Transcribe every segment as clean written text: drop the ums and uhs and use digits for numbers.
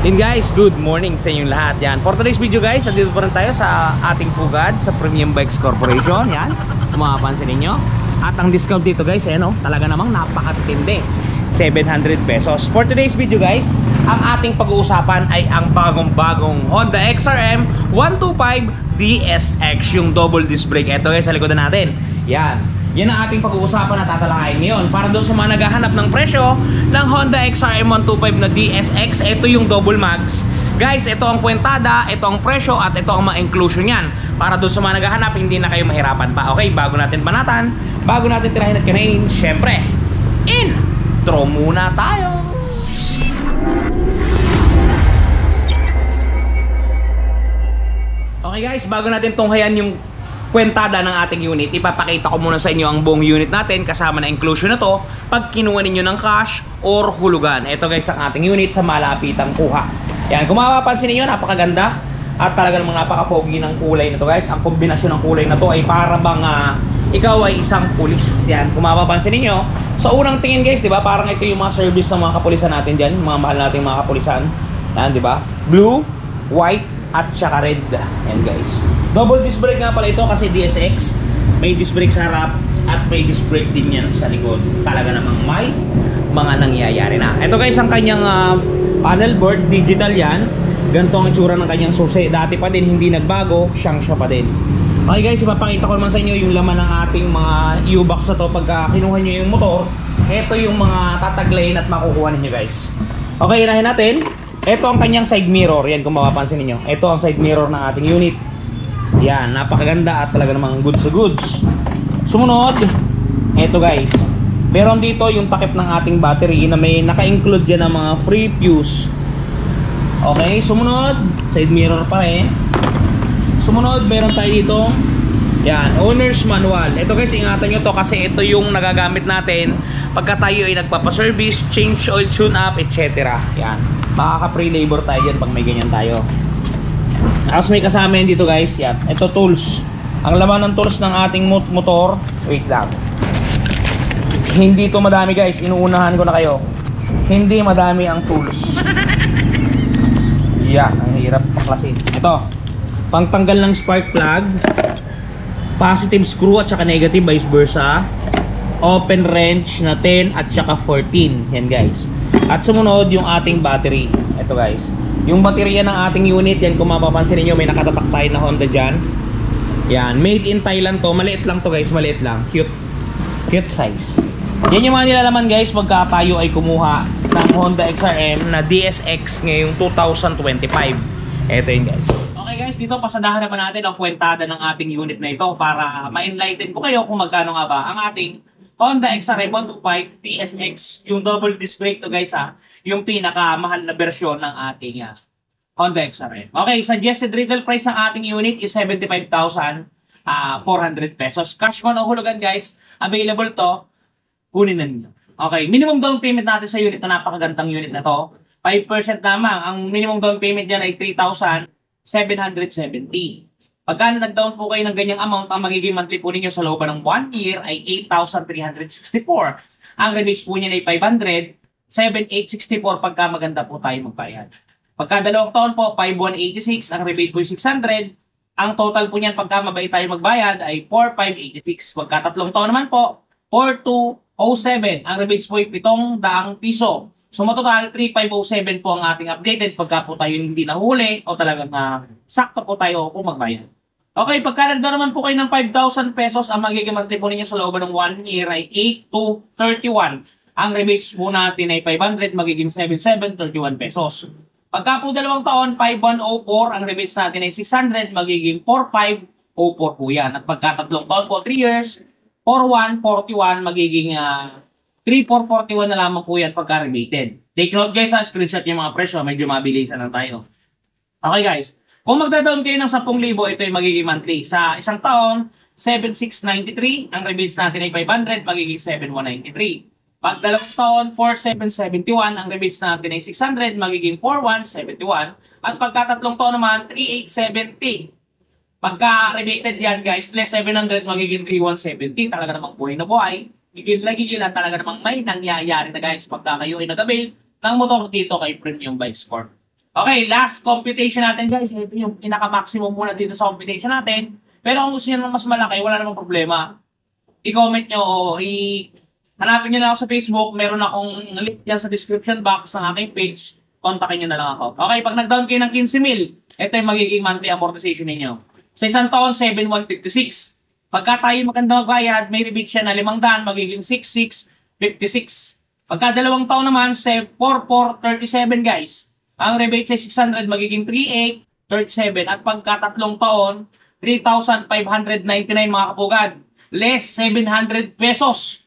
Yun guys, good morning sa inyong lahat. Yan. For today's video guys, nandito pa rin tayo sa ating pugad sa Premium Bikes Corporation. Yan, kung mapapansin ninyo. At ang discount dito guys, talaga namang napakatindi, 700 pesos. For today's video guys, ang ating pag-uusapan ay ang bagong-bagong Honda XRM 125 DSX, yung double disc brake. Ito guys, sa likodan natin. Yan ang ating pag-uusapan na tatalakayin ngayon. Para doon sa mga naghahanap ng presyo ng Honda XRM 125 na DSX, ito yung double mags. Guys, ito ang kwentada, ito ang presyo, at ito ang mga inclusion yan. Para doon sa mga naghahanap, hindi na kayo mahirapan pa. Okay, bago natin banatan, bago natin tirahin at kinain, syempre, intro muna tayo! Okay guys, bago natin tunghayan yung kwentada ng ating unit, ipapakita ko muna sa inyo ang buong unit natin kasama na inclusion na to pag kinuha ninyo ng cash or hulugan. Ito guys ang ating unit sa malapitang kuha. Yan, kung mapapansin niyo, napakaganda at talaga namang napaka-pogi ng kulay na to guys. Ang kombinasyon ng kulay na to ay para bang ikaw ay isang pulis. Yan, kung mapapansin niyo, sa unang tingin guys, di ba, parang ito yung mga service ng mga kapulisan natin diyan, yung mga mahal nating mga kapulisan. Yan, di ba? Blue, white, at saka red. Yan guys, double disc brake nga pala ito kasi DSX, may disc brake sa harap at may disc brake din yan sa likod. Talaga namang may mga nangyayari na. Ito guys ang kanyang panel board, digital yan. Ganito ang itsura ng kanyang susi. Dati pa din, hindi nagbago, siya pa din. Okay guys, ipapakita ko naman sa inyo yung laman ng ating mga U-box na to. Pagka kinuha nyo yung motor, ito yung mga tataglayin at makukuha ninyo guys. Okay, inahin natin. Ito ang kanyang side mirror. Yan, kung mapapansin niyo. Ito ang side mirror ng ating unit. Yan, napakaganda at talaga namang goods to goods. Sumunod, ito guys, meron dito yung takip ng ating battery na may naka-include dyan ng mga free fuse. Okay, sumunod, side mirror pa rin. Sumunod, meron tayo ditong yan, owner's manual. Ito guys, ingatan nyo to kasi ito yung nagagamit natin pagka tayo ay nagpapaservice, change oil, tune up, etc. Yan, makaka-pre-labor tayo dyan pag may ganyan tayo. Tapos may kasama yan dito guys. Yan, ito tools. Ang laman ng tools ng ating motor, wait lang, hindi to madami guys, inuunahan ko na kayo. Hindi madami ang tools. Yeah, ang hirap paklasin. Ito, pangtanggal ng spark plug, positive screw at saka negative vice versa, open wrench na 10 at saka 14. Yan guys. At sumunod yung ating battery. Ito guys, yung baterya ng ating unit. Yan, kung mapapansin niyo, may nakatatak tayo na Honda dyan. Yan, made in Thailand to. Maliit lang to guys, maliit lang. Cute size. Yan yung mga nilalaman guys pagka tayo ay kumuha ng Honda XRM na DSX ngayong 2025. Ito yun guys. Okay guys, dito pasadahan naman natin ang kwentada ng ating unit na ito para ma-enlighten ko kayo kung magkano nga ba ang ating Honda XRM 125 DSX. Yung double disc brake to guys yung pinakamahal na bersyon ng ating Honda XRM. Okay, suggested retail price ng ating unit is 75,400 pesos. Cash man o hulugan guys, available to, kunin na ninyo. Okay, minimum down payment natin sa unit na napakagandang unit na to, 5% lamang. Ang minimum down payment dyan ay 3,770. Pagka nag-down po kayo ng ganyang amount, ang magiging monthly po ninyo sa loob ng 1 year ay 8,364. Ang rebates po niya ay 500, 7,864 pagka maganda po tayo magbayad. Pagka 2 taon po, 5,186. Ang rebate po ay 600. Ang total po niyan pagka mabait tayo magbayad ay 4,586. Pagka 3 taon naman po, 4,207. Ang rebates po ay 700 piso. So matotal, 3,507 po ang ating updated pagka po tayo hindi nahuli o talagang sakto po tayo kung magbayad. Okay, pagka nagda naman po kayo ng 5,000 pesos, ang magiging monthly po ninyo sa loob ng 1 year ay 8,231. Ang rebates po natin ay 500, magiging 7,731 pesos. Pagka po 2 taon, 5,104. Ang rebates natin ay 600, magiging 4,504 po yan. At pagka 3 taon po, 3 years, 4,141, magiging 3,441 na lamang po yan pagka rebated. Take note guys, screenshot yung mga presyo, medyo mabilisan lang tayo. Okay guys, kung magda-down kayo ng 10,000, ito yung magiging monthly. Sa 1 taon, 7,693. Ang rebates natin ay 500, magiging 7,193. Pag 2 taon, 4,771. Ang rebates natin ay 600, magiging 4,171. At pagka 3 taon naman, 3,870. Pagka rebated yan guys, less 700, magiging 3,170. Talaga namang buhay na buhay. Gigil-gigilan, talaga namang may nangyayari na guys pagka kayo ay nag-avail ng motor dito kay Premium Bikes Corp. Okay, last computation natin guys. Ito yung pinaka-maximum muna dito sa computation natin. Pero kung gusto nyo naman mas malaki, wala namang problema. I-comment nyo o hanapin nyo na ako sa Facebook. Meron akong link dyan sa description box ng aking page. Kontakin nyo na lang ako. Okay, pag nag-down kayo ng 15,000, ito yung magiging monthly amortization ninyo. Sa isang taon, 7,156. Pagka tayo maganda magbayad, may rebate siya na 500, magiging 6,656. Pagka 2 taon naman, 4,437 guys. Ang rebate sa 600 magiging 3,837. At pagka 3 taon, 3,599 mga kapugad. Less 700 pesos.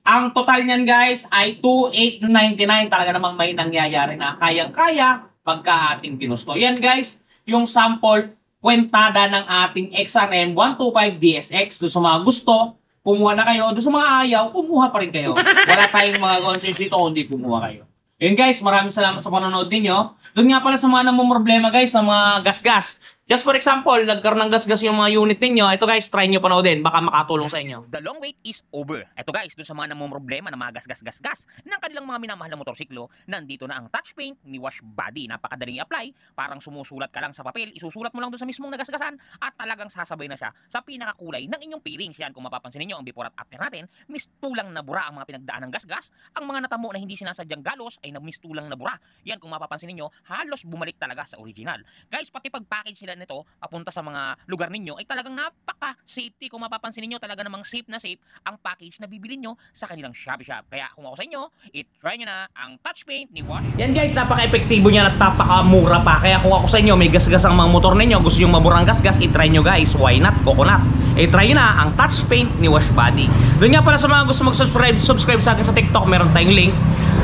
Ang total niyan guys ay 2,899. Talaga namang may nangyayari na kayang-kaya pagka ating ginusto. Yan guys, yung sample kwentada ng ating XRM 125 DSX. Doon sa mga gusto, kumuha na kayo. Doon sa mga ayaw, kumuha pa rin kayo. Wala tayong mga concerns dito kung hindi kumuha kayo. Yun guys, maraming salamat sa panonood ninyo. Doon nga pala sa mga namumroblema guys, sa mga gas-gas. Just for example, nagkaroon ng gas-gas yung mga unit ninyo. Ito guys, try nyo panoodin. Baka makatulong sa inyo. The long wait is over. Ito guys, dun sa mga namumroblema na mga gas-gas-gas-gas ng kanilang mga minamahal na motorsiklo, nandito na ang touch paint ni Wash Body. Napakadaling i-apply. Parang sumusulat ka lang sa papel, isusulat mo lang dun sa mismong nagasgasan at talagang sasabay na siya sa pinakakulay ng inyong peelings. Yan, kung mapapansin niyo ang before at after natin, mistulang na bura ang mga pinagdaan ng gas-gas. Ang mga natamo na hindi sinasadyang galos ay mistulang na bura. Yan, kung mapapansin niyo, halos bumalik talaga sa original. Guys, pati pag-package sila nito papunta sa mga lugar ninyo ay talagang napaka-safety. Kung mapapansin niyo, talaga namang safe na safe ang package na bibili nyo sa kanilang Shopee Shop. Kaya kung ako sa inyo, i-try nyo na ang touch paint ni Wash. Yan guys, napaka-epektibo niya at napaka-mura pa. Kaya kung ako sa inyo, may gas-gas ang mga motor ninyo, gusto nyo maburang gas-gas, i-try nyo guys. Why not? Coconut. I-try nyo na ang touch paint ni Wash Body. Doon nga pala sa mga gusto subscribe sa atin sa TikTok, meron tayong link.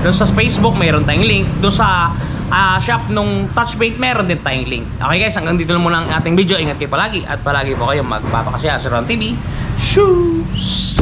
Doon sa Facebook, meron tayong link. Doon sa shop nung touch paint, meron din tayong link. Okay guys, hanggang dito lang muna ang ating video. Ingat kayo palagi at palagi po kayong magpapakasya sa Ron TV. Shoes!